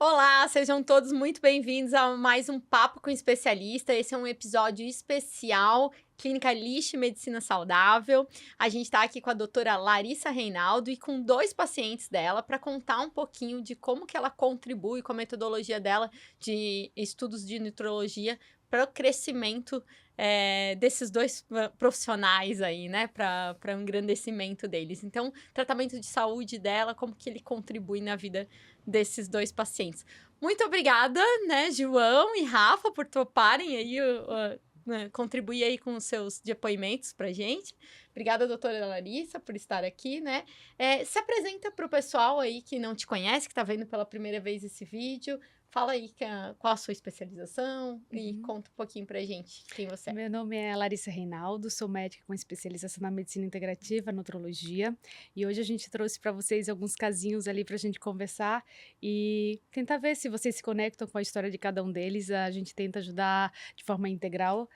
Olá, sejam todos muito bem-vindos a mais um Papo com Especialista. Esse é um episódio especial, Clínica Lixe Medicina Saudável. A gente está aqui com a doutora Larissa Reinaldo e com 2 pacientes dela para contar um pouquinho de como que ela contribui com a metodologia dela de estudos de nutrologia para o crescimento desses 2 profissionais aí, né, para o engrandecimento deles. Então, tratamento de saúde dela, como que ele contribui na vida desses 2 pacientes. Muito obrigada, né, João e Rafa, por toparem aí, né, contribuir aí com os seus depoimentos pra gente. Obrigada, doutora Larissa, por estar aqui, né. Se apresenta para o pessoal aí que não te conhece, que está vendo pela primeira vez esse vídeo. Fala aí qual a sua especialização e conta um pouquinho pra gente quem você é. Meu nome é Larissa Reinaldo, sou médica com especialização na medicina integrativa, nutrologia, e hoje a gente trouxe para vocês alguns casinhos ali para a gente conversar e tentar ver se vocês se conectam com a história de cada um deles. A gente tenta ajudar de forma integral,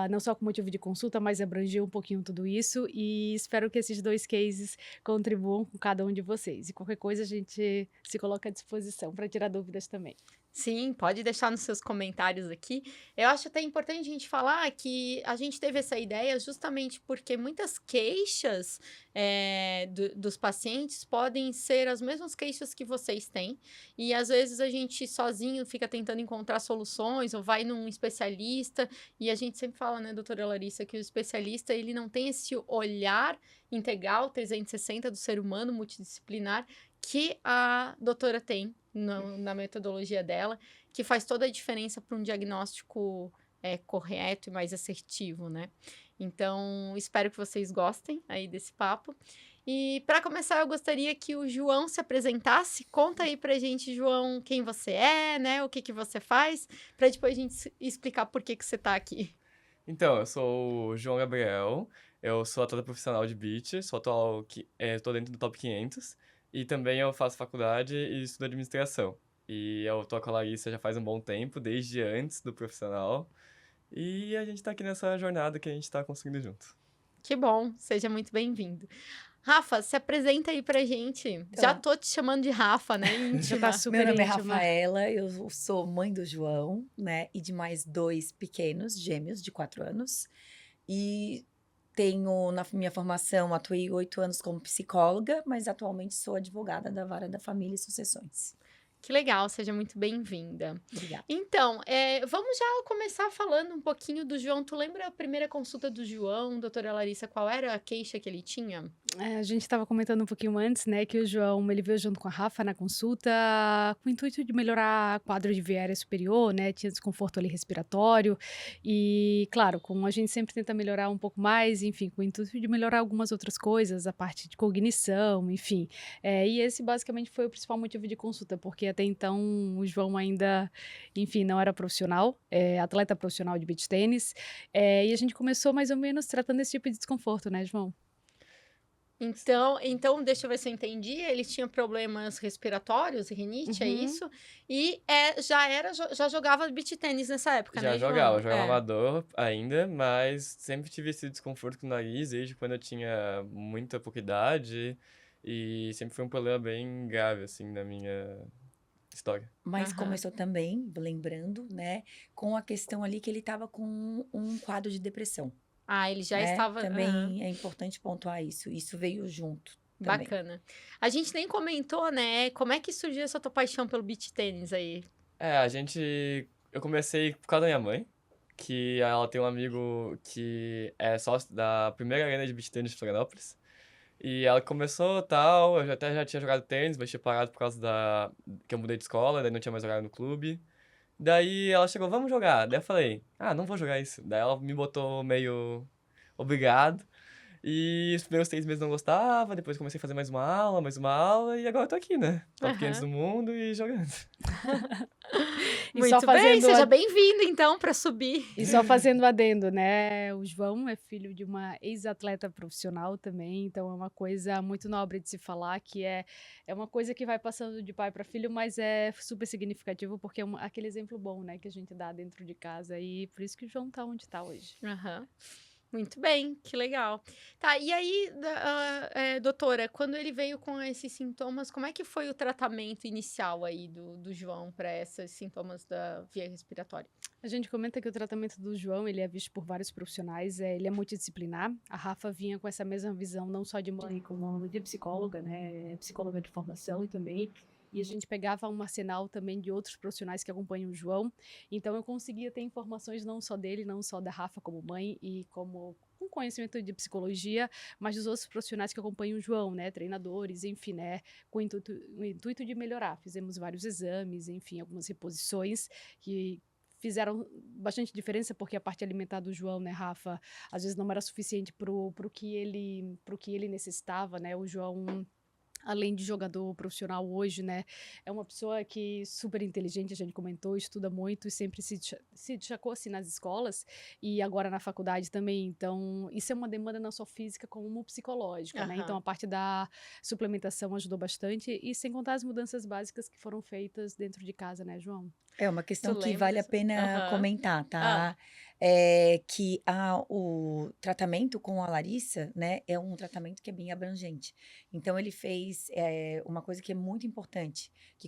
não só com motivo de consulta, mas abranger um pouquinho tudo isso, e espero que esses 2 cases contribuam com cada um de vocês. E qualquer coisa a gente se coloca à disposição para tirar dúvidas também. Sim, pode deixar nos seus comentários aqui. Eu acho até importante a gente falar que a gente teve essa ideia justamente porque muitas queixas dos pacientes podem ser as mesmas queixas que vocês têm, e às vezes a gente sozinho fica tentando encontrar soluções ou vai num especialista, e a gente sempre fala, né, doutora Larissa, que o especialista ele não tem esse olhar integral 360 do ser humano multidisciplinar que a doutora tem na metodologia dela, que faz toda a diferença para um diagnóstico correto e mais assertivo, né? Então, espero que vocês gostem aí desse papo. E para começar, eu gostaria que o João se apresentasse. Conta aí pra gente, João, quem você é, né? O que que você faz, para depois a gente explicar por que que você tá aqui. Então, eu sou o João Gabriel, eu sou atleta profissional de beach, tô dentro do top 500, e também eu faço faculdade e estudo administração. E eu tô com a Larissa já faz um bom tempo, desde antes do profissional, e a gente tá aqui nessa jornada que a gente tá conseguindo junto. Que bom, seja muito bem-vindo. Rafa, se apresenta aí pra gente. Já Então, tô te chamando de Rafa, né? Já tá Íntima. super meu nome é íntima. Rafaela, eu sou mãe do João, né, e de mais 2 pequenos, gêmeos, de 4 anos. E tenho, na minha formação, atuei 8 anos como psicóloga, mas atualmente sou advogada da Vara da Família e Sucessões. Que legal, seja muito bem-vinda. Obrigada. Então, vamos já começar falando um pouquinho do João. Tu lembra a primeira consulta do João, doutora Larissa? Qual era a queixa que ele tinha? A gente estava comentando um pouquinho antes, né, que o João, ele veio junto com a Rafa na consulta com o intuito de melhorar quadro de via aérea superior, né, tinha desconforto ali respiratório e, claro, como a gente sempre tenta melhorar um pouco mais, enfim, com o intuito de melhorar algumas outras coisas, a parte de cognição, enfim. E esse basicamente foi o principal motivo de consulta, porque até então o João ainda, enfim, não era profissional, atleta profissional de beach tênis, e a gente começou mais ou menos tratando esse tipo de desconforto, né, João? Então, deixa eu ver se eu entendi. Ele tinha problemas respiratórios, rinite, é Uhum. isso? E já jogava beach tênis nessa época, Já né, jogava, João? eu jogava amador ainda, mas sempre tive esse desconforto com o nariz desde quando eu tinha muita pouca idade, e sempre foi um problema bem grave, assim, na minha história. Mas Aham. começou também, lembrando, né, com a questão ali que ele estava com um quadro de depressão, Ah, ele já né? estava. Aham. Também é importante pontuar isso. Isso veio junto também. Bacana. A gente nem comentou, né? Como é que surgiu essa tua paixão pelo beach tênis aí? Eu comecei por causa da minha mãe, que ela tem um amigo que é sócio da primeira arena de beach tennis de Florianópolis. E ela começou tal, até já tinha jogado tênis, mas tinha parado por causa que eu mudei de escola, daí não tinha mais jogado no clube. Daí ela chegou, vamos jogar. Daí eu falei, não vou jogar isso. Daí ela me botou meio obrigado. E os primeiros 3 meses não gostava, depois comecei a fazer mais uma aula, e agora eu tô aqui, né? Top 500 Aham. do mundo e jogando. E só Muito bem, fazendo seja bem-vindo então para subir. adendo, né, o João é filho de uma ex-atleta profissional também, então é uma coisa muito nobre de se falar, que é uma coisa que vai passando de pai para filho, mas é super significativo, porque é aquele exemplo bom, né, que a gente dá dentro de casa, e por isso que o João tá onde tá hoje. Aham. Muito bem, que legal. Tá, e aí, doutora, quando ele veio com esses sintomas, como é que foi o tratamento inicial aí do João para esses sintomas da via respiratória? A gente comenta que o tratamento do João, ele é visto por vários profissionais, ele é multidisciplinar. A Rafa vinha com essa mesma visão, não só de mãe, como de psicóloga, né? Psicóloga de formação e também. E a gente pegava um arsenal também de outros profissionais que acompanham o João. Então eu conseguia ter informações não só dele, não só da Rafa como mãe e como com conhecimento de psicologia, mas dos outros profissionais que acompanham o João, né? Treinadores, enfim, né? Com o intuito de melhorar. Fizemos vários exames, enfim, algumas reposições que fizeram bastante diferença, porque a parte alimentar do João, né, Rafa, às vezes não era suficiente pro que ele necessitava, né? O João, além de jogador profissional hoje, né, é uma pessoa que super inteligente, a gente comentou, estuda muito e sempre se destacou assim nas escolas e agora na faculdade também. Então, isso é uma demanda não só física como psicológica, né? Então, Aham. a parte da suplementação ajudou bastante e sem contar as mudanças básicas que foram feitas dentro de casa, né, João? É uma Tu questão que lembra? vale a pena Aham. comentar, Ah, tá? Que o tratamento com a Larissa, né, é um tratamento que é bem abrangente. Então, ele fez uma coisa que é muito importante, que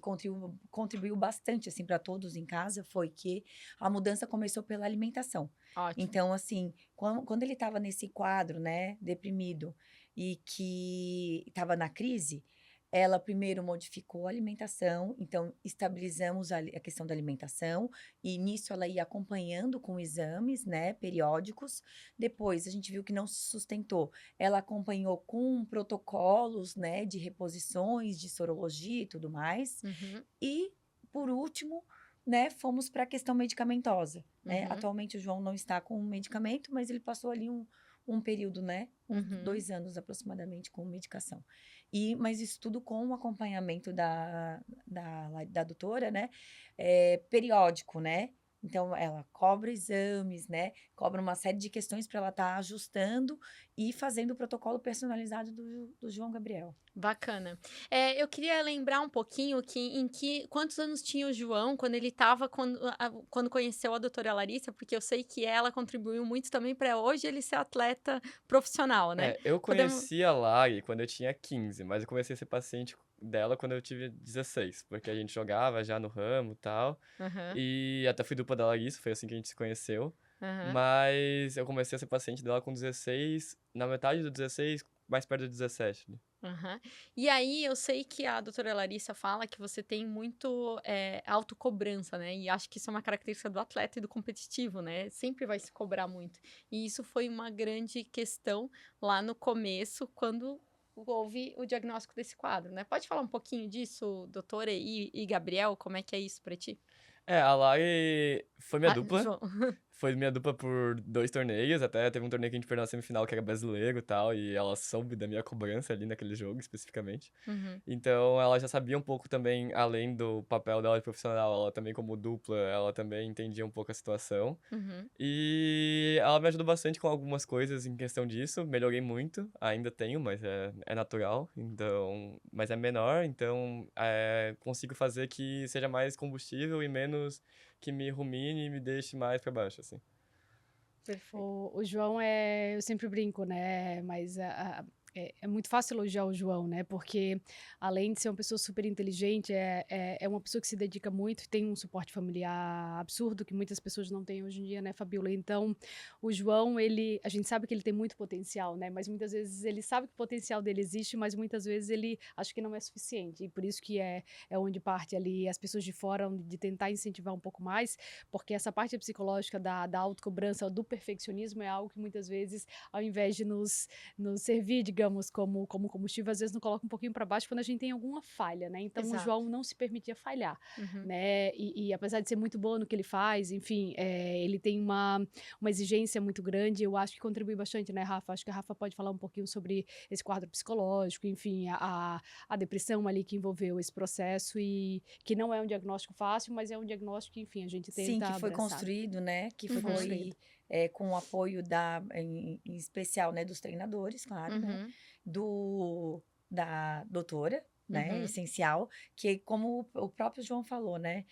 contribuiu bastante, assim, para todos em casa, foi que a mudança começou pela alimentação. ótimo. Então, assim, quando ele estava nesse quadro, né, deprimido, e que estava na crise, ela primeiro modificou a alimentação, então estabilizamos a questão da alimentação, e nisso ela ia acompanhando com exames, né, periódicos. Depois a gente viu que não se sustentou. Ela acompanhou com protocolos, né, de reposições, de sorologia e tudo mais. Uhum, E, por último, né, fomos para a questão medicamentosa, né? uhum, Atualmente o João não está com medicamento, mas ele passou ali um período, né, uns uhum. 2 anos aproximadamente com medicação. Mas isso tudo com o acompanhamento da doutora, né, periódico, né? Então, ela cobra exames, né? Cobra uma série de questões para ela estar ajustando e fazendo o protocolo personalizado do João Gabriel. Bacana. Eu queria lembrar um pouquinho quantos anos tinha o João quando ele estava quando conheceu a doutora Larissa, porque eu sei que ela contribuiu muito também para hoje ele ser atleta profissional, né? Eu Podemos. conheci a Lari quando eu tinha 15, mas eu comecei a ser paciente dela quando eu tive 16, porque a gente jogava já no ramo e tal, Aham, e até fui dupla da Larissa, foi assim que a gente se conheceu, aham, mas eu comecei a ser paciente dela com 16, na metade do 16, mais perto do 17, né? aham. E aí eu sei que a doutora Larissa fala que você tem muito autocobrança, né? E acho que isso é uma característica do atleta e do competitivo, né? Sempre vai se cobrar muito. E isso foi uma grande questão lá no começo, quando houve o diagnóstico desse quadro, né? Pode falar um pouquinho disso, doutora e Gabriel, como é que é isso pra ti? A Lari Ah, João. foi minha dupla por 2 torneios, até teve um torneio que a gente perdeu na semifinal, que era brasileiro e tal, e ela soube da minha cobrança ali naquele jogo, especificamente. Uhum, Então, ela já sabia um pouco também, além do papel dela de profissional, ela também como dupla, ela também entendia um pouco a situação. uhum. E ela me ajudou bastante com algumas coisas em questão disso, melhorei muito, ainda tenho, mas é natural, então, mas é menor, então consigo fazer que seja mais combustível e menos que me rumine e me deixe mais pra baixo, assim. Perfeito. O João eu sempre brinco, né? Mas é muito fácil elogiar o João, né? Porque além de ser uma pessoa super inteligente, é uma pessoa que se dedica muito e tem um suporte familiar absurdo que muitas pessoas não têm hoje em dia, né, Fabiola? Então, o João, a gente sabe que ele tem muito potencial, né? Mas muitas vezes ele sabe que o potencial dele existe, mas muitas vezes ele acha que não é suficiente. E por isso que é onde parte ali as pessoas de fora, de tentar incentivar um pouco mais, porque essa parte psicológica da autocobrança, do perfeccionismo é algo que muitas vezes, ao invés de nos servir, digamos, como combustível, às vezes nos coloca um pouquinho para baixo quando a gente tem alguma falha, né? Então o Exato. João não se permitia falhar, Uhum. né? E apesar de ser muito bom no que ele faz, enfim, ele tem uma exigência muito grande, eu acho que contribui bastante, né, Rafa? Acho que a Rafa pode falar um pouquinho sobre esse quadro psicológico, enfim, a depressão ali que envolveu esse processo e que não é um diagnóstico fácil, mas é um diagnóstico que, enfim, a gente Sim, tenta que foi abraçar. construído, né? Que Foi Uhum. construído. foi com o apoio em especial, né, dos treinadores, claro, né? Uhum. Da doutora, né, Uhum. essencial, que como o próprio João falou, né,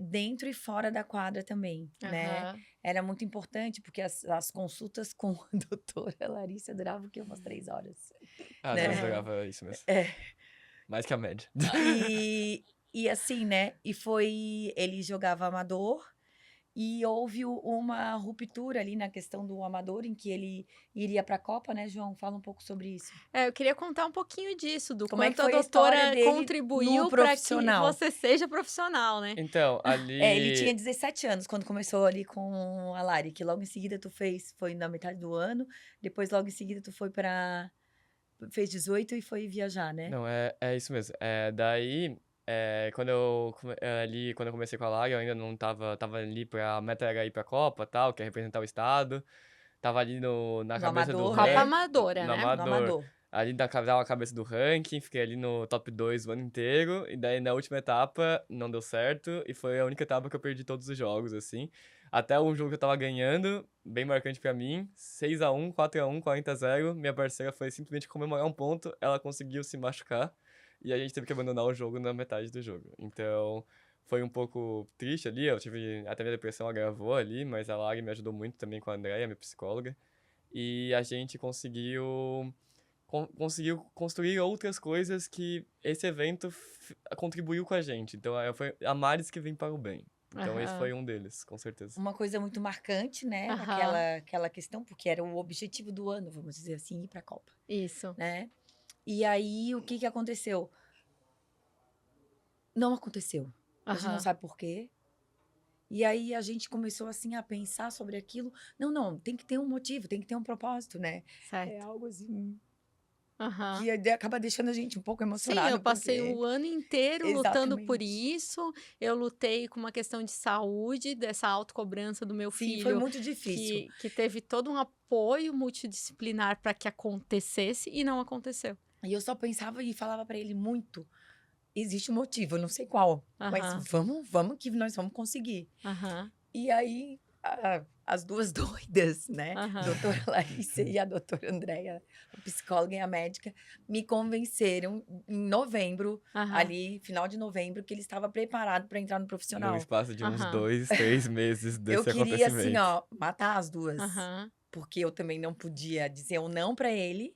dentro e fora da quadra também, né, Aham. era muito importante, porque as consultas com a doutora Larissa duravam o quê? Umas 3 horas, Ah, às vezes né. Aham. durava isso mesmo. É. Mais que a média. E e assim, né, ele jogava amador, e houve uma ruptura ali na questão do amador, em que ele iria para a Copa, né, João? Fala um pouco sobre isso. Eu queria contar um pouquinho disso, do Como é que quanto a foi a história doutora dele no contribuiu para que profissional? você seja profissional, né? Então, Ele tinha ali. 17 anos quando começou ali com a Lari, que logo em seguida foi na metade do ano, depois logo em seguida tu fez 18 e foi viajar, né? Não, é isso mesmo. Daí, quando eu comecei com a Lara, eu ainda não tava ali a meta era ir pra Copa, tal, que é representar o estado. Tava ali na No cabeça do amador, Copa né? amadora, no né? No amador. amador. Ali tava a cabeça do ranking, fiquei ali no top 2 o ano inteiro. E daí na última etapa não deu certo. E foi a única etapa que eu perdi todos os jogos, assim. Até um jogo que eu tava ganhando, bem marcante pra mim, 6-1, 4-1, 40-0. Minha parceira foi simplesmente comemorar um ponto, ela conseguiu se machucar. E a gente teve que abandonar o jogo na metade do jogo. Então, foi um pouco triste ali. Até minha depressão agravou ali, mas a Lari me ajudou muito também com a Andrea, minha psicóloga. E a gente conseguiu construir outras coisas que esse evento contribuiu com a gente. Então, foi a males que vem para o bem. Então, esse Aham. foi um deles, com certeza. Uma coisa muito marcante, né? Aham. Aquela questão, porque era o objetivo do ano, vamos dizer assim, ir para a Copa, Isso. né? E aí, o que que aconteceu? Não aconteceu. A gente não Aham. sabe por quê. E aí a gente começou assim a pensar sobre aquilo. Não, tem que ter um motivo, tem que ter um propósito, né? É Certo. algo assim Aham. que acaba deixando a gente um pouco Sim, emocionado, eu passei porque o ano inteiro lutando por exatamente. isso. Eu lutei com uma questão de saúde, dessa autocobrança do meu Sim, foi filho, muito difícil. que teve todo um apoio multidisciplinar para que acontecesse e não aconteceu. E eu só pensava e falava para ele muito. Existe um motivo, eu não sei qual, mas Aham, vamos que nós vamos conseguir. aham, E aí, as duas doidas, né? aham. Doutora Larissa e a doutora Andréia, a psicóloga e a médica, me convenceram em novembro, Aham, ali, final de novembro, que ele estava preparado para entrar no No profissional. espaço de uns aham, 2, 3 meses Eu desse queria, assim, acontecimento. ó, matar as duas, aham. porque eu também não podia dizer um não para ele.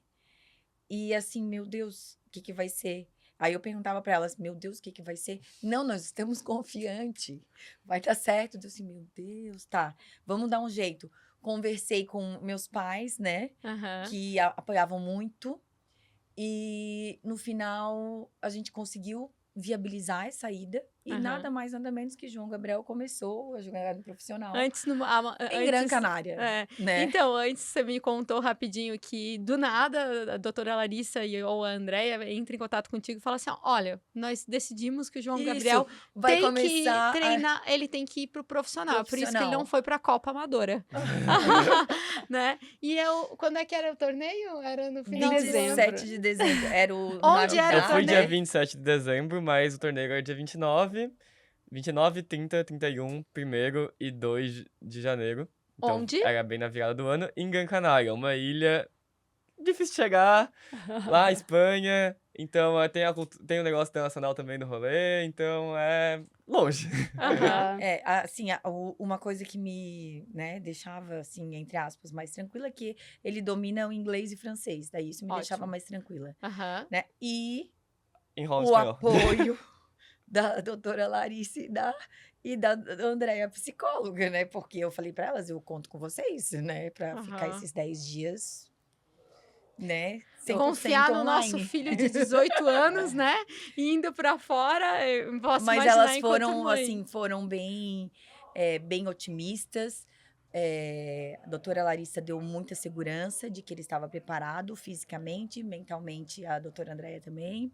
E assim, meu Deus, o que que vai ser? Aí eu perguntava para elas, meu Deus, o que que vai ser? Não, nós estamos confiantes, vai dar certo. Eu assim, meu Deus, tá, vamos dar um jeito. Conversei com meus pais, né, Aham. que apoiavam muito, e no final a gente conseguiu viabilizar essa ida, e Aham. nada mais, nada menos que João Gabriel começou a jogar no profissional Antes, em Gran antes, Canária, né? então, antes você me contou rapidinho que do nada a doutora Larissa ou a Andrea entra em contato contigo e fala assim: ó, olha, nós decidimos que o João Isso, Gabriel vai tem que começar a treinar, ele tem que ir pro profissional, é por isso que ele não profissional. foi pra Copa Amadora, né? E quando é que era o torneio? Era no Em final do ano. dezembro. 27 de dezembro. Era o Onde era Eu o fui Navidade. dia torneio? 27 de dezembro, mas o torneio era dia 29, 30, 31, 1º e 2 de janeiro. Então Onde? era bem na virada do ano, em Gran Canaria, uma ilha difícil de chegar, lá Espanha. Então tem o negócio internacional também do rolê, então é longe. Aham. Aham. Assim, uma coisa que me, né, deixava, assim, entre aspas, mais tranquila é que ele domina o inglês e francês. Daí isso me deixava Ótimo. mais tranquila, Aham. né? E Enrola em o espanhol. apoio da doutora Larissa e da Andréia, psicóloga, né? Porque eu falei para elas, eu conto com vocês, né? Para ficar Aham. esses 10 dias, né? 100% Confiar no nosso online. filho de 18 anos, né? Indo pra fora, eu posso Mas imaginar elas enquanto foram, mãe. assim, foram bem otimistas. A doutora Larissa deu muita segurança de que ele estava preparado fisicamente, mentalmente, a doutora Andréia também.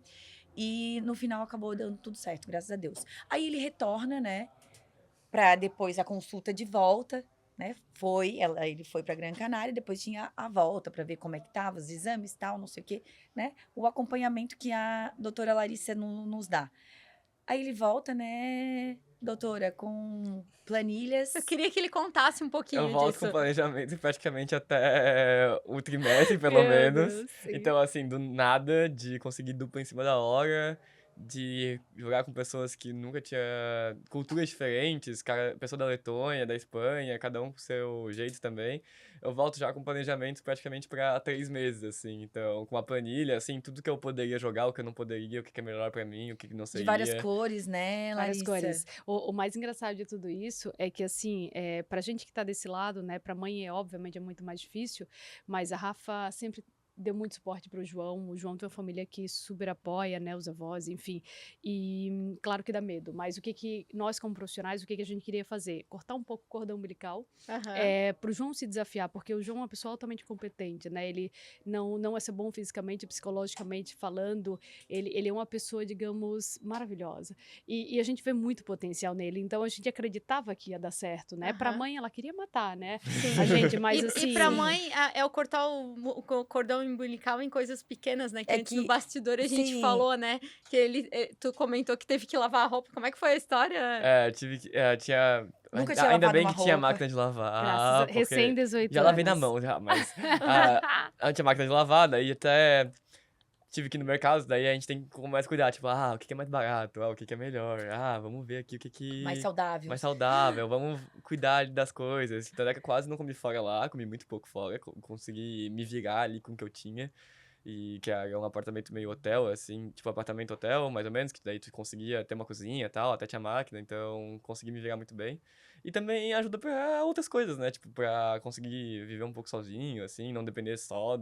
E no final acabou dando tudo certo, graças a Deus. Aí ele retorna, né, para depois a consulta de volta, né? Ele foi para Gran Canária, depois tinha a volta para ver como é que tava, os exames, tal, não sei o quê, né? O acompanhamento que a doutora Larissa nos dá. Aí ele volta, né, doutora, com planilhas. Eu queria que ele contasse um pouquinho Eu volto disso. com planejamento praticamente até o trimestre, pelo Meu menos. Deus, sim. Então, assim, do nada, de conseguir dupla em cima da hora, de jogar com pessoas que nunca tinha... Culturas diferentes, pessoa da Letônia, da Espanha, cada um com seu jeito também. Eu volto já com planejamento praticamente para 3 meses, assim. Então, com uma planilha, assim, tudo que eu poderia jogar, o que eu não poderia, o que é melhor para mim, o que não De seria. várias cores, né, Várias Larissa? cores. O mais engraçado de tudo isso é que, assim, pra gente que tá desse lado, né, pra mãe, obviamente, é muito mais difícil, mas a Rafa sempre deu muito suporte pro João. O João tem uma família que super apoia, né, os avós, enfim. E claro que dá medo, mas o que que nós, como profissionais, o que que a gente queria fazer? Cortar um pouco o cordão umbilical, Aham. pro João se desafiar, porque o João é uma pessoa altamente competente, né? Ele não é só bom fisicamente, psicologicamente falando, ele é uma pessoa, digamos, maravilhosa. E a gente vê muito potencial nele, então a gente acreditava que ia dar certo, né? Pra Aham. mãe, ela queria matar, né? Sim. A gente, mas E assim. pra mãe, é o cortar o cordão umbilical em coisas pequenas, né? Que É antes no que- bastidor a gente sim. falou, né? Que tu comentou que teve que lavar a roupa. Como é que foi a história? Tive que. Tinha. Nunca tinha Ainda lavado bem uma que tinha roupa. máquina de Graças a lavar, recém porque 18 já lavei na anos. mão já, mas não tinha máquina de lavar, daí até tive que ir no mercado, daí a gente tem que começar a cuidar, tipo, o que é mais barato, o que é melhor, vamos ver aqui o que Mais saudável. mais saudável, vamos cuidar das coisas. Então, é que eu quase não comi fora lá, comi muito pouco fora, consegui me virar ali com o que eu tinha. E que era um apartamento meio hotel, assim, tipo apartamento hotel, mais ou menos, que daí tu conseguia ter uma cozinha e tal, até tinha máquina, então consegui me virar muito bem. E também ajuda pra outras coisas, né? Tipo, pra conseguir viver um pouco sozinho, assim, não depender só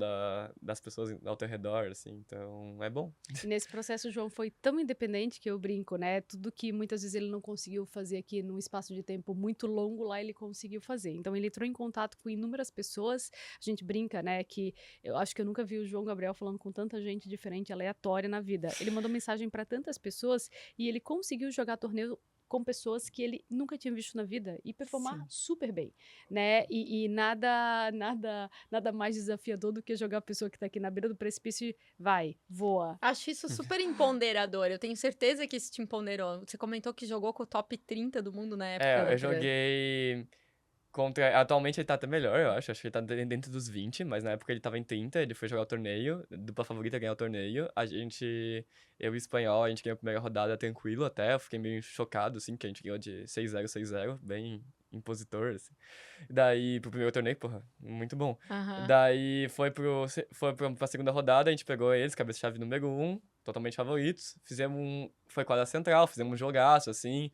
das pessoas ao teu redor, assim, então é bom. E nesse processo o João foi tão independente que eu brinco, né? Tudo que muitas vezes ele não conseguiu fazer aqui num espaço de tempo muito longo, lá ele conseguiu fazer. Então ele entrou em contato com inúmeras pessoas. A gente brinca, né? Que eu acho que eu nunca vi o João Gabriel falando com tanta gente diferente, aleatória na vida. Ele mandou mensagem para tantas pessoas e ele conseguiu jogar torneio com pessoas que ele nunca tinha visto na vida e performar Sim. super bem, né? E nada mais desafiador do que jogar a pessoa que tá aqui na beira do precipício e vai, voa. Acho isso super empoderador. Eu tenho certeza que isso te empoderou. Você comentou que jogou com o top 30 do mundo na época. Eu outra. joguei contra... Atualmente ele tá até melhor, eu acho. Acho que ele tá dentro dos 20, mas na época ele tava em 30, ele foi jogar o torneio, dupla favorita ganhar o torneio. Eu e o espanhol, a gente ganhou a primeira rodada tranquilo até, eu fiquei meio chocado, assim, que a gente ganhou de 6-0, 6-0, bem impositor, assim. Daí, pro primeiro torneio, porra, muito bom. Aham. Daí pra segunda rodada, a gente pegou eles, cabeça-chave número 1, totalmente favoritos. Foi quadra central, fizemos um jogaço, assim.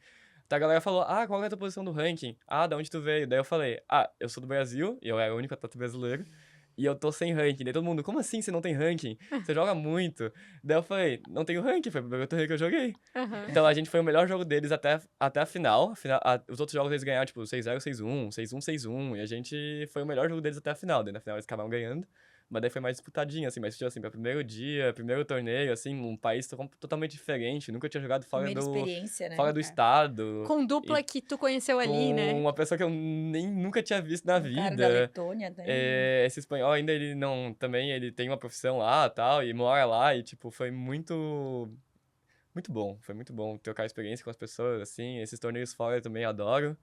Daí a galera falou, qual é a tua posição do ranking? Da onde tu veio? Daí eu falei, eu sou do Brasil, e eu era o único atleta brasileiro, e eu tô sem ranking. Daí todo mundo, como assim você não tem ranking? Você joga muito. Daí eu falei, não tenho ranking, foi o primeiro torneio que eu joguei. Aham. Então a gente foi o melhor jogo deles até a final. Os outros jogos eles ganharam, tipo, 6-0, 6-1, 6-1, 6-1. E a gente foi o melhor jogo deles até a final. Daí na final eles acabaram ganhando. Mas daí foi mais disputadinho, assim. Mas, tipo assim, pra primeiro dia, primeiro torneio, assim, um país totalmente diferente. Nunca tinha jogado Primeira experiência, né? fora do estado. Com dupla que tu conheceu ali, Com né? uma pessoa que eu nunca tinha visto na Um cara da vida. Letônia também. Esse espanhol ainda, ele não... Também, ele tem uma profissão lá, tal, e mora lá. E, tipo, foi muito... Muito bom, foi muito bom trocar experiência com as pessoas, assim. Esses torneios fora eu também adoro.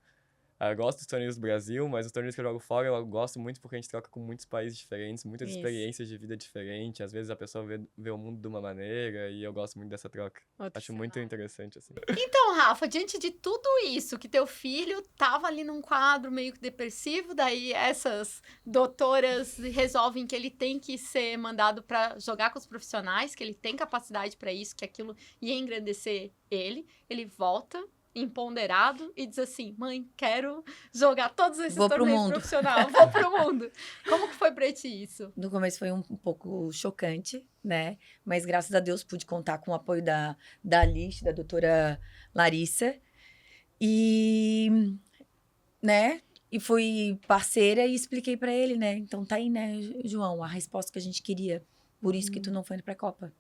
Eu gosto dos torneios do Brasil, mas os torneios que eu jogo fora eu gosto muito porque a gente troca com muitos países diferentes, muitas Isso. experiências de vida diferentes. Às vezes a pessoa vê o mundo de uma maneira e eu gosto muito dessa troca. Acho muito interessante, assim. Então, Rafa, diante de tudo isso, que teu filho tava ali num quadro meio que depressivo, daí essas doutoras resolvem que ele tem que ser mandado para jogar com os profissionais, que ele tem capacidade para isso, que aquilo ia engrandecer ele. Ele volta empoderado e diz assim: mãe, quero jogar todos esses Vou pro torneios mundo. profissionais, vou pro mundo. Como que foi pra ti isso? No começo foi um pouco chocante, né? Mas graças a Deus pude contar com o apoio da Alice, da doutora Larissa. E, né? E fui parceira e expliquei pra ele, né? Então tá aí, né, João, a resposta que a gente queria. Por isso que tu não foi pra Copa.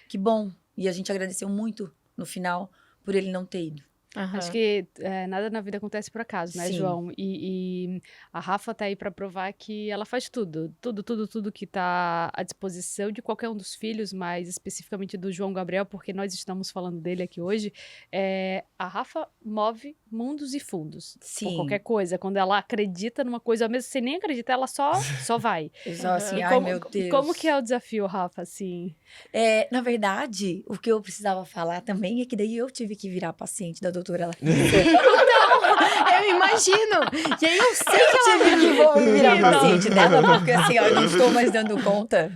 Que bom. E a gente agradeceu muito no final por ele não ter ido. Acho que nada na vida acontece por acaso, né, Sim. João? E a Rafa tá aí para provar que ela faz tudo. Tudo que tá à disposição de qualquer um dos filhos, mas especificamente do João Gabriel, porque nós estamos falando dele aqui hoje. A Rafa move mundos e fundos por Sim. qualquer coisa. Quando ela acredita numa coisa, mesmo sem nem acreditar, ela só vai. Eu só assim, E ai meu Deus. como que é o desafio, Rafa, assim? Na verdade, o que eu precisava falar também é que daí eu tive que virar paciente da doutora Larissa. Eu imagino. E aí eu sei que ela tive que vou virar Não. paciente dela, porque assim, ó, eu não estou mais dando conta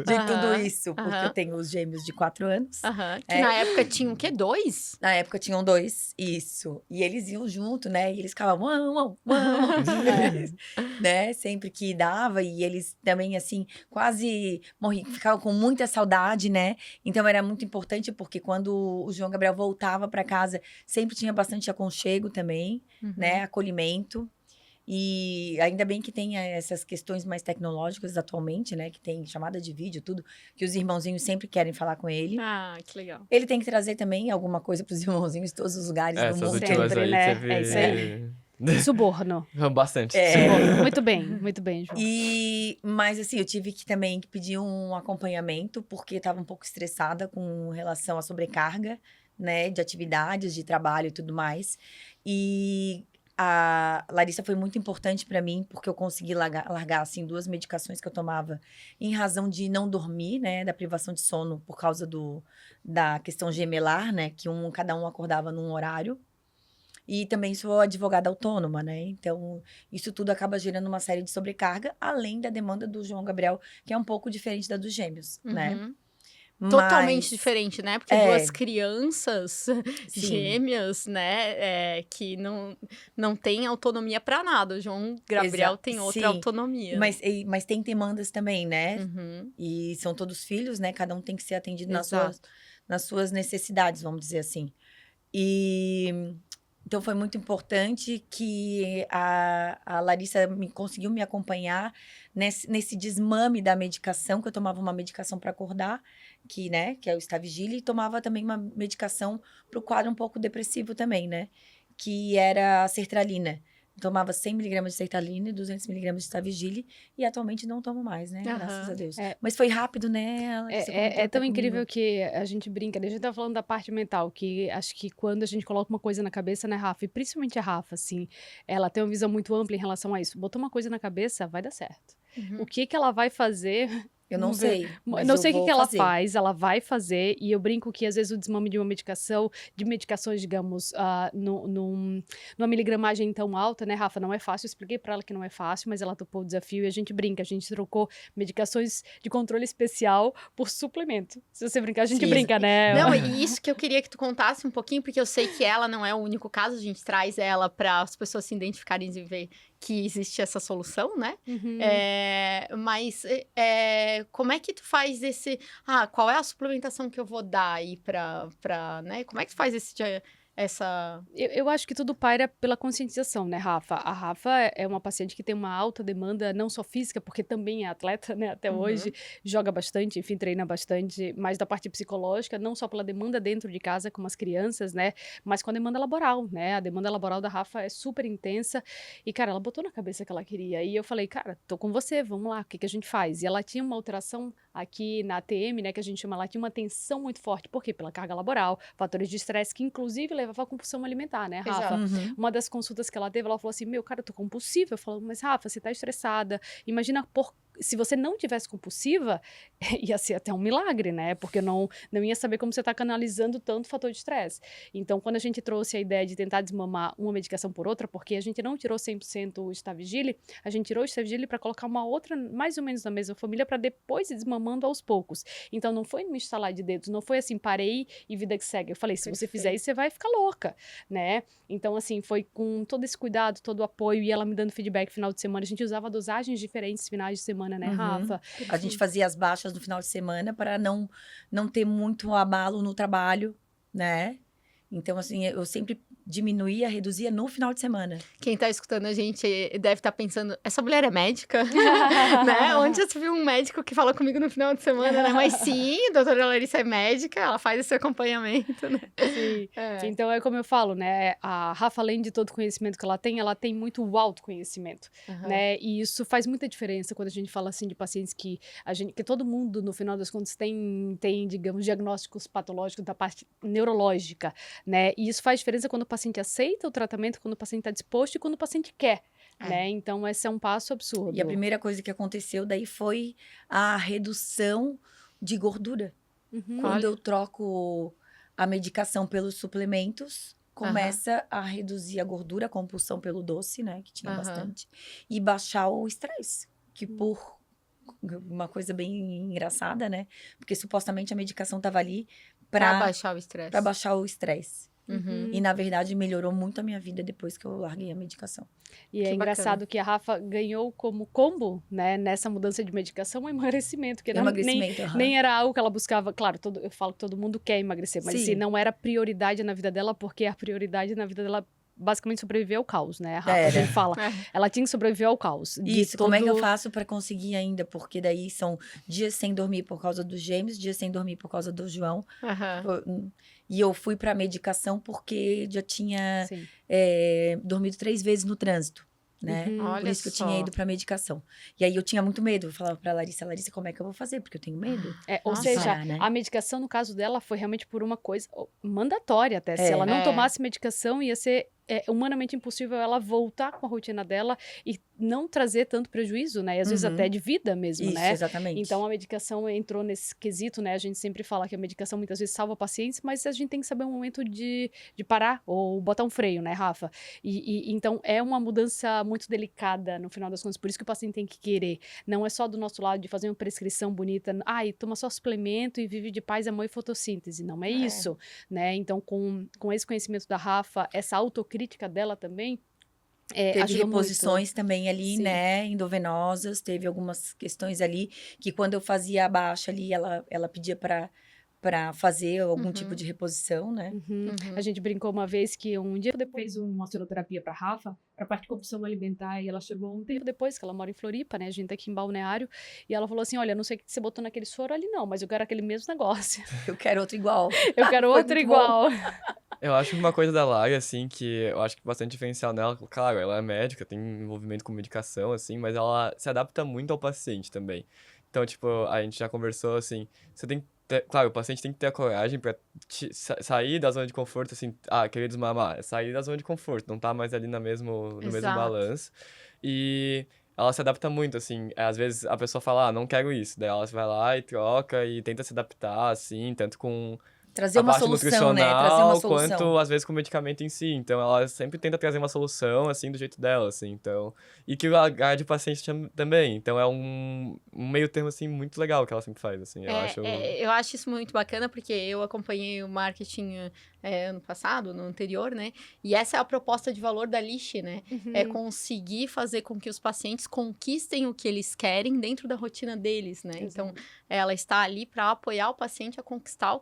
de Aham, tudo isso, porque aham. eu tenho os gêmeos de 4 anos. Que na época tinha o quê? 2? Na época tinham 2, isso. E eles iam junto, né? E eles ficavam, uau, né? Sempre que dava. E eles também, assim, quase morriam, ficavam com muita saudade, né? Então era muito importante, porque quando o João Gabriel voltava para casa, sempre tinha bastante aconchego também, né? Acolhimento. E ainda bem que tem essas questões mais tecnológicas atualmente, né? Que tem chamada de vídeo, tudo, que os irmãozinhos sempre querem falar com ele. Ah, que legal. Ele tem que trazer também alguma coisa para os irmãozinhos de todos os lugares do Essas mundo. últimas Sempre, aí né? teve... É isso aí. Suborno. Bastante. Suborno. Muito bem, João. Mas assim, eu tive que também pedir um acompanhamento, porque estava um pouco estressada com relação à sobrecarga, né? De atividades, de trabalho e tudo mais. E a Larissa foi muito importante para mim, porque eu consegui largar, assim, 2 medicações que eu tomava em razão de não dormir, né? Da privação de sono por causa da questão gemelar, né? Que cada um acordava num horário. E também sou advogada autônoma, né? Então, isso tudo acaba gerando uma série de sobrecarga, além da demanda do João Gabriel, que é um pouco diferente da dos gêmeos, né? Totalmente Mas, diferente, né? Porque duas crianças sim. gêmeas, né? Que não têm autonomia pra nada. O João Gabriel tem outra Sim. autonomia. Mas tem demandas também, né? Uhum. E são todos filhos, né? Cada um tem que ser atendido Exato. nas suas necessidades, vamos dizer assim. Então, foi muito importante que a Larissa conseguiu me acompanhar nesse desmame da medicação, que eu tomava uma medicação para acordar, que é o Stavigile, e tomava também uma medicação para o quadro um pouco depressivo também, né? Que era a sertralina. Tomava 100mg de sertralina e 200mg de Stavigile, e atualmente não tomo mais, né? Graças a Deus. Mas foi rápido, né? Larissa comentou É tão até incrível comigo. que a gente brinca, né? A gente tá falando da parte mental, que acho que quando a gente coloca uma coisa na cabeça, né, Rafa? E principalmente a Rafa, assim, ela tem uma visão muito ampla em relação a isso. Botou uma coisa na cabeça, vai dar certo. O que ela vai fazer... Eu não Vamos ver. sei, mas Não eu sei o que vou que ela fazer. faz, ela vai fazer, e eu brinco que às vezes o desmame de uma medicação, de medicações, digamos, numa miligramagem tão alta, né, Rafa, não é fácil, eu expliquei pra ela que não é fácil, mas ela topou o desafio e a gente brinca, a gente trocou medicações de controle especial por suplemento. Se você brincar, a gente Sim. brinca, né? Não, e isso que eu queria que tu contasse um pouquinho, porque eu sei que ela não é o único caso, a gente traz ela para as pessoas se identificarem e ver que existe essa solução, né? Uhum. Mas como é que tu faz esse... qual é a suplementação que eu vou dar aí pra né? Como é que tu faz essa... Eu acho que tudo paira pela conscientização, né, Rafa? A Rafa é uma paciente que tem uma alta demanda, não só física, porque também é atleta, né, até hoje, joga bastante, enfim, treina bastante, mas da parte psicológica, não só pela demanda dentro de casa com as crianças, né, mas com a demanda laboral, né? A demanda laboral da Rafa é super intensa e, cara, ela botou na cabeça que ela queria. E eu falei, cara, tô com você, vamos lá, o que a gente faz? E ela tinha uma alteração aqui na ATM, né, que a gente chama, ela tinha uma tensão muito forte. Por quê? Pela carga laboral, fatores de estresse que, inclusive, levava a compulsão alimentar, né, Rafa? Uma das consultas que ela teve, ela falou assim, cara, eu tô compulsiva. Eu falo, mas Rafa, você tá estressada. Imagina, se você não tivesse compulsiva, ia ser até um milagre, né? Porque eu não ia saber como você tá canalizando tanto fator de estresse. Então, quando a gente trouxe a ideia de tentar desmamar uma medicação por outra, porque a gente não tirou 100% o Stavigile, a gente tirou o Stavigile para colocar uma outra, mais ou menos na mesma família, para depois ir desmamando aos poucos. Então, não foi no instalar de dedos, não foi assim, parei e vida que segue. Eu falei, se você fizer isso, você vai ficar louca, né? Então, assim, foi com todo esse cuidado, todo o apoio, e ela me dando feedback final de semana. A gente usava dosagens diferentes finais de semana, né, Rafa? A gente fazia as baixas no final de semana para não ter muito abalo no trabalho, né? Então, assim, eu sempre diminuía, reduzia no final de semana. Quem tá escutando a gente deve estar pensando, essa mulher é médica? Né? Onde já se viu um médico que fala comigo no final de semana, né? Mas sim, a doutora Larissa é médica, ela faz esse acompanhamento, né? Sim. É. Então, é como eu falo, né? A Rafa, além de todo o conhecimento que ela tem muito o autoconhecimento, Aham. né? E isso faz muita diferença quando a gente fala, assim, de pacientes que todo mundo, no final das contas, tem, digamos, diagnósticos patológicos da parte neurológica, né? E isso faz diferença quando o paciente aceita o tratamento, quando o paciente está disposto e quando o paciente quer, É. né? Então, esse é um passo absurdo. E a primeira coisa que aconteceu daí foi a redução de gordura. Uhum. Quando eu troco a medicação pelos suplementos, Aham. começa a reduzir a gordura, a compulsão pelo doce, né? Que tinha Aham. bastante. E baixar o estresse. Que por uma coisa bem engraçada, né? Porque supostamente a medicação estava ali Pra para baixar o estresse. baixar o estresse. Uhum. E, na verdade, melhorou muito a minha vida depois que eu larguei a medicação. E é Que engraçado que a Rafa ganhou como combo, né, nessa mudança de medicação, um emagrecimento, que Emagrecimento, nem era algo que ela buscava. Claro, eu falo que todo mundo quer emagrecer, mas assim, Sim. não era prioridade na vida dela, porque a prioridade na vida dela basicamente sobreviver ao caos, né? A Rafa, Era. a gente fala, É. ela tinha que sobreviver ao caos. De Isso, como é que eu todo- faço para conseguir ainda? Porque daí são dias sem dormir por causa dos gêmeos, dias sem dormir por causa do João. Aham. E eu fui para medicação porque já tinha Sim. dormido 3 vezes no trânsito, né? Uhum. Por Olha isso que eu só. tinha ido para medicação. E aí eu tinha muito medo. Eu falava para Larissa, como é que eu vou fazer? Porque eu tenho medo. Ou Nossa. seja, Parar, né? a medicação, no caso dela, foi realmente por uma coisa mandatória até. Se ela não É. tomasse medicação, ia ser humanamente impossível ela voltar com a rotina dela e não trazer tanto prejuízo, né? E às vezes Uhum. até de vida mesmo, Isso, né? exatamente. Então, a medicação entrou nesse quesito, né? A gente sempre fala que a medicação muitas vezes salva pacientes, mas a gente tem que saber o momento de parar ou botar um freio, né, Rafa? Então, é uma mudança muito delicada, no final das contas. Por isso que o paciente tem que querer. Não é só do nosso lado de fazer uma prescrição bonita. E toma só suplemento e vive de paz, amor e fotossíntese. Não é isso, né? Então, com esse conhecimento da Rafa, essa autocrítica dela também, Teve ajudou reposições também ali, Sim. né, endovenosas, teve algumas questões ali que quando eu fazia a baixa ali, ela pedia para fazer algum Uhum. tipo de reposição, né? muito. Uhum. Uhum. A gente brincou uma vez que um dia depois fez uma osteoterapia para Rafa, para parte de compulsão alimentar, e ela chegou um tempo depois, que ela mora em Floripa, né? A gente tá aqui em Balneário, e ela falou assim: olha, não sei o que você botou naquele soro ali, não, mas eu quero aquele mesmo negócio. Eu quero outro igual. Eu quero Foi outro muito igual. Eu acho que uma coisa da Lari, assim, que eu acho que bastante diferencial nela, claro, ela é médica, tem envolvimento com medicação, assim, mas ela se adapta muito ao paciente também. Então, tipo, a gente já conversou, assim, você tem que ter, claro, o paciente tem que ter a coragem pra sair da zona de conforto, assim, querer desmamar, sair da zona de conforto, não tá mais ali no mesmo Exato. balanço. E ela se adapta muito, assim, às vezes a pessoa fala, não quero isso, daí ela vai lá e troca e tenta se adaptar, assim, tanto com Trazer a uma parte solução, né? Trazer uma nutricional, solução. quanto às vezes com o medicamento em si. Então ela sempre tenta trazer uma solução, assim, do jeito dela, assim. Então, e que agrade o paciente também. Então é um meio termo, assim, muito legal que ela sempre faz, assim. Eu acho isso muito bacana, porque eu acompanhei o marketing ano passado, no anterior, né? E essa é a proposta de valor da Lixe, né? É conseguir fazer com que os pacientes conquistem o que eles querem dentro da rotina deles, né? Então, ela está ali para apoiar o paciente a conquistar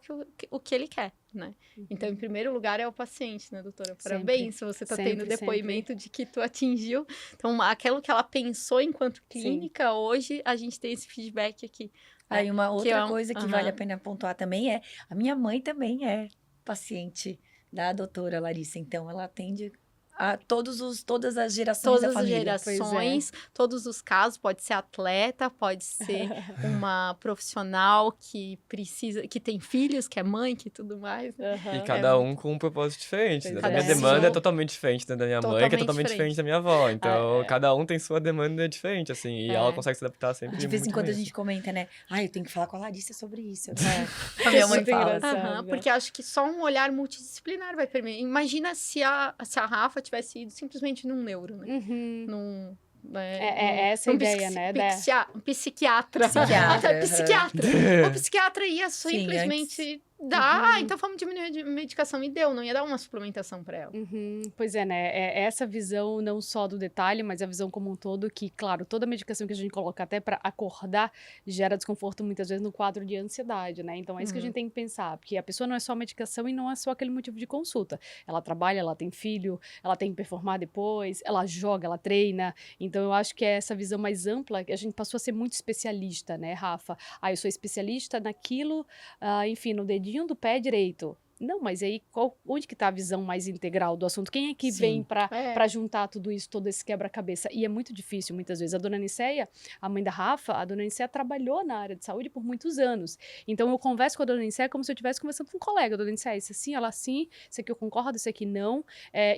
o que ele quer, né? Então, em primeiro lugar, é o paciente, né, doutora? Parabéns se você está tendo Sempre, depoimento de que tu atingiu. Então, aquilo que ela pensou enquanto clínica, hoje a gente tem esse feedback aqui. Aí uma outra coisa que Aham. vale a pena pontuar também a minha mãe também é paciente da doutora Larissa, então ela atende a todas as gerações Todas da as família. gerações, todos os casos, pode ser atleta, pode ser uma profissional que precisa, que tem filhos, que é mãe, que tudo mais. Né? E cada um com um propósito diferente. Pois Né? é. A minha Cada demanda é um. totalmente diferente da minha mãe, que é Totalmente totalmente diferente. diferente da minha avó. Então, cada um tem sua demanda diferente, assim. E ela consegue se adaptar sempre De vez em muito quando a bem, gente comenta, né? Eu tenho que falar com a Larissa sobre isso. É. A minha mãe Super fala. engraçado. Aham, porque acho que só um olhar multidisciplinar vai permitir. Imagina se a Rafa tivesse ido simplesmente num neuro, né? Uhum. Essa essa a ideia, né? Um psiquiatra. Psiquiatra, Até aham. psiquiatra. O psiquiatra ia Sim, simplesmente Dá, então vamos diminuir a medicação. E deu, não ia dar uma suplementação pra ela. Pois é, né? É essa visão não só do detalhe, mas a visão como um todo, que, claro, toda medicação que a gente coloca até para acordar gera desconforto muitas vezes no quadro de ansiedade, né? Então é isso que a gente tem que pensar, porque a pessoa não é só medicação e não é só aquele motivo de consulta. Ela trabalha, ela tem filho, ela tem que performar depois, ela joga, ela treina. Então eu acho que é essa visão mais ampla que a gente passou a ser muito especialista, né, Rafa? Eu sou especialista naquilo, enfim, no dedinho do pé direito. Não, mas aí onde que tá a visão mais integral do assunto? Quem é que vem Sim. para juntar tudo isso, todo esse quebra-cabeça? E é muito difícil, muitas vezes. A dona Nicéia, a mãe da Rafa, a dona Nicéia trabalhou na área de saúde por muitos anos. Então eu converso com a dona Nicéia como se eu estivesse conversando com um colega. A dona Nicéia, isso assim, ela assim, isso aqui eu concordo, isso aqui não,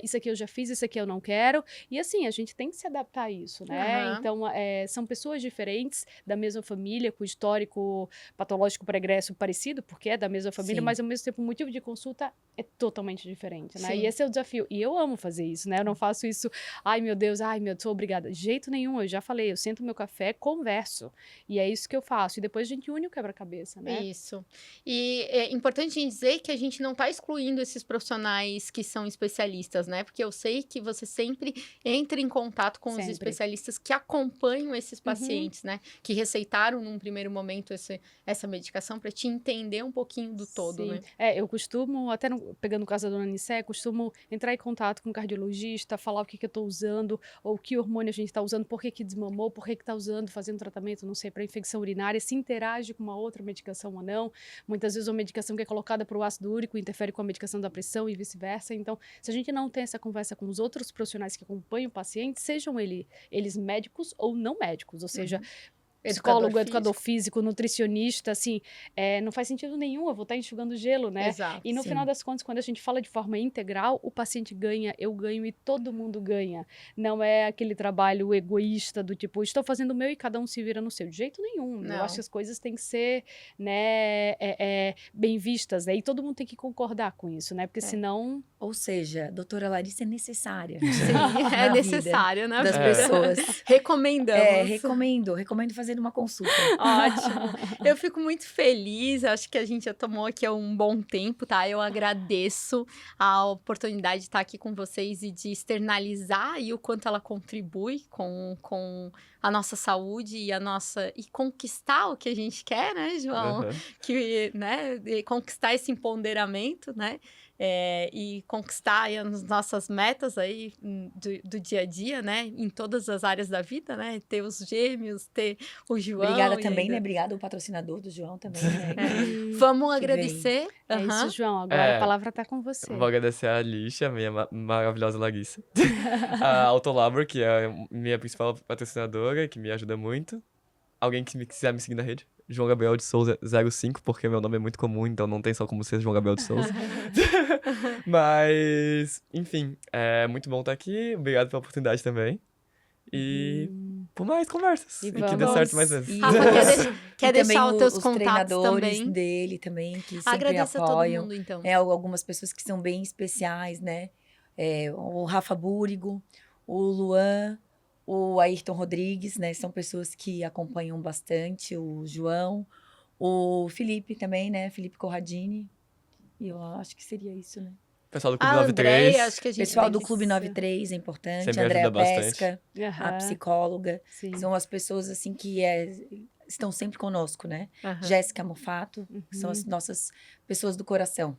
isso aqui eu já fiz, isso aqui eu não quero. E assim, a gente tem que se adaptar a isso, né? Aham. Então, são pessoas diferentes, da mesma família, com histórico patológico pregresso parecido, porque é da mesma família, Sim. mas ao mesmo tempo o motivo de consulta é totalmente diferente, né? Sim. E esse é o desafio. E eu amo fazer isso, né? Eu não faço isso, ai meu Deus, sou obrigada. De jeito nenhum, eu já falei, eu sento meu café, converso. E é isso que eu faço. E depois a gente une o quebra-cabeça, né? Isso. E é importante a gente dizer que a gente não está excluindo esses profissionais que são especialistas, né? Porque eu sei que você sempre entra em contato com os Sempre. especialistas que acompanham esses pacientes, né? Que receitaram num primeiro momento essa medicação para te entender um pouquinho do todo, Sim. né? Eu costumo, até pegando o caso da dona Nicé, costumo entrar em contato com o cardiologista, falar o que eu estou usando, ou que hormônio a gente está usando, por que desmamou, por que está usando, fazendo tratamento, não sei, para infecção urinária, se interage com uma outra medicação ou não. Muitas vezes uma medicação que é colocada para o ácido úrico interfere com a medicação da pressão e vice-versa. Então, se a gente não tem essa conversa com os outros profissionais que acompanham o paciente, sejam eles médicos ou não médicos, ou seja, psicólogo, educador físico, nutricionista, assim, não faz sentido nenhum, eu vou estar enxugando gelo, né? Exato. E no Sim. final das contas, quando a gente fala de forma integral, o paciente ganha, eu ganho e todo mundo ganha. Não é aquele trabalho egoísta do tipo, estou fazendo o meu e cada um se vira no seu. De jeito nenhum. Eu Não. acho que as coisas têm que ser, né, bem vistas, né? E todo mundo tem que concordar com isso, né? Porque senão... Ou seja, doutora Larissa é necessária. Sim, é na necessário, né? das É. pessoas. Recomendamos. Recomendo fazer uma consulta. Ótimo. Eu fico muito feliz. Acho que a gente já tomou aqui um bom tempo, tá? Eu agradeço a oportunidade de estar aqui com vocês e de externalizar aí o quanto ela contribui com a nossa saúde e conquistar o que a gente quer, né, João? Aham. Que, né, e conquistar esse empoderamento, né? E conquistar aí as nossas metas aí do dia a dia, né? Em todas as áreas da vida, né? Ter os gêmeos, ter o João. Obrigada e também, ainda- né? Obrigada ao patrocinador do João também, né? Vamos Que agradecer. É Aham. isso, João. Agora É. a palavra tá com você. Vou agradecer a Alicia, minha maravilhosa Larissa. A Autolabor, que é minha principal patrocinadora, que me ajuda muito. Alguém que quiser me seguir na rede. João Gabriel de Souza 05, porque meu nome é muito comum, então não tem só como ser João Gabriel de Souza. Mas, enfim, é muito bom estar aqui. Obrigado pela oportunidade também. E por mais conversas. E E que dê vamos. certo mais vezes. E Rafa, quer E deixar também os teus os contatos treinadores também? dele também, que sempre Agradeça a todo apoiam. mundo, então. Algumas pessoas que são bem especiais, né? O Rafa Búrigo, o Luan, o Ayrton Rodrigues, né? São pessoas que acompanham bastante, o João, o Felipe também, né? Felipe Corradini. E eu acho que seria isso, né? Pessoal do Clube A 93. Andréia, acho que a gente Pessoal tem do que- Clube 93 é importante, Sempre Andréa ajuda bastante. Pesca, a Aham, psicóloga. sim. São as pessoas, assim, que estão sempre conosco, né? Aham. Jéssica Mofato, que são as Uhum. nossas pessoas do coração.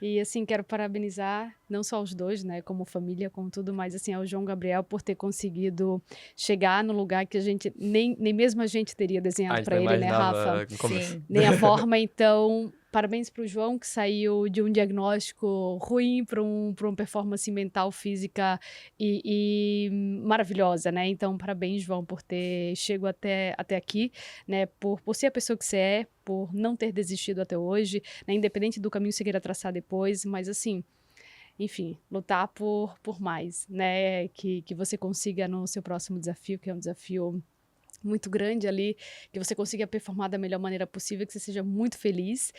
E assim, quero parabenizar não só os dois, né, como família, como tudo, mas assim, ao João Gabriel por ter conseguido chegar no lugar que a gente, nem mesmo a gente teria A desenhado gente para não ele, né, Rafa? imaginava no começo. Sim. Nem a forma, então, parabéns para o João, que saiu de um diagnóstico ruim para uma performance mental, física e maravilhosa, né? Então, parabéns, João, por ter chegado até aqui, né? Por ser a pessoa que você é, por não ter desistido até hoje, né? Independente do caminho que você queira traçar depois, mas assim, enfim, lutar por mais, né? Que você consiga no seu próximo desafio, que é um desafio muito grande ali, que você consiga performar da melhor maneira possível, que você seja muito feliz.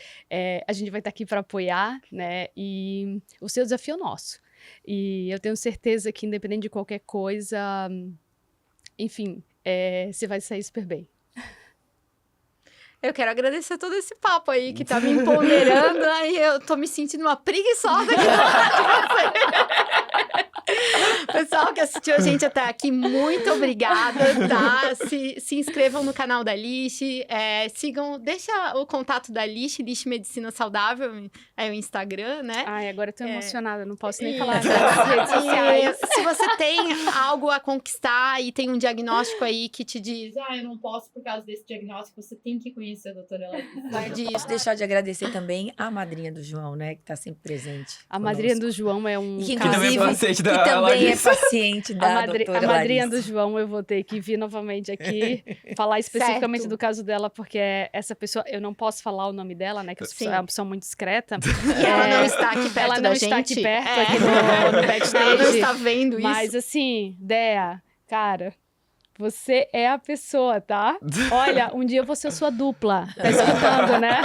A gente vai estar aqui para apoiar, né? E o seu desafio é nosso. E eu tenho certeza que, independente de qualquer coisa, enfim, você vai sair super bem. Eu quero agradecer todo esse papo aí que tá me empoderando. Aí eu tô me sentindo uma preguiçosa aqui do lado de você. Pessoal que assistiu a gente até aqui, muito obrigada, tá? Se inscrevam no canal da Lish, sigam, deixa o contato da Lish Medicina Saudável, é o Instagram, né? Ai, agora eu tô emocionada, não posso nem falar Isso. das redes sociais. Se você tem algo a conquistar e tem um diagnóstico aí que te diz, eu não posso por causa desse diagnóstico, você tem que conhecer a doutora Larissa. Não posso deixar de agradecer também a madrinha do João, né? Que tá sempre presente. A madrinha do João é um E que, caso... também é inclusive, paciente que da também Larissa. é paciente da doutora A madrinha Larissa. do João, eu vou ter que vir novamente aqui falar especificamente Certo. do caso dela, porque essa pessoa, eu não posso falar o nome dela, né? Que Sim. é uma pessoa muito discreta. E ela não está aqui perto Ela da não gente. está aqui perto, É. aqui no backstage. Ela não está vendo Mas isso. assim, Dea, cara, você é a pessoa, tá? Olha, um dia eu vou ser sua dupla. Tá escutando, né?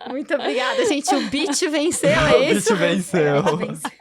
Muito obrigada, gente. O beat venceu, O é isso? bicho venceu. Ela venceu.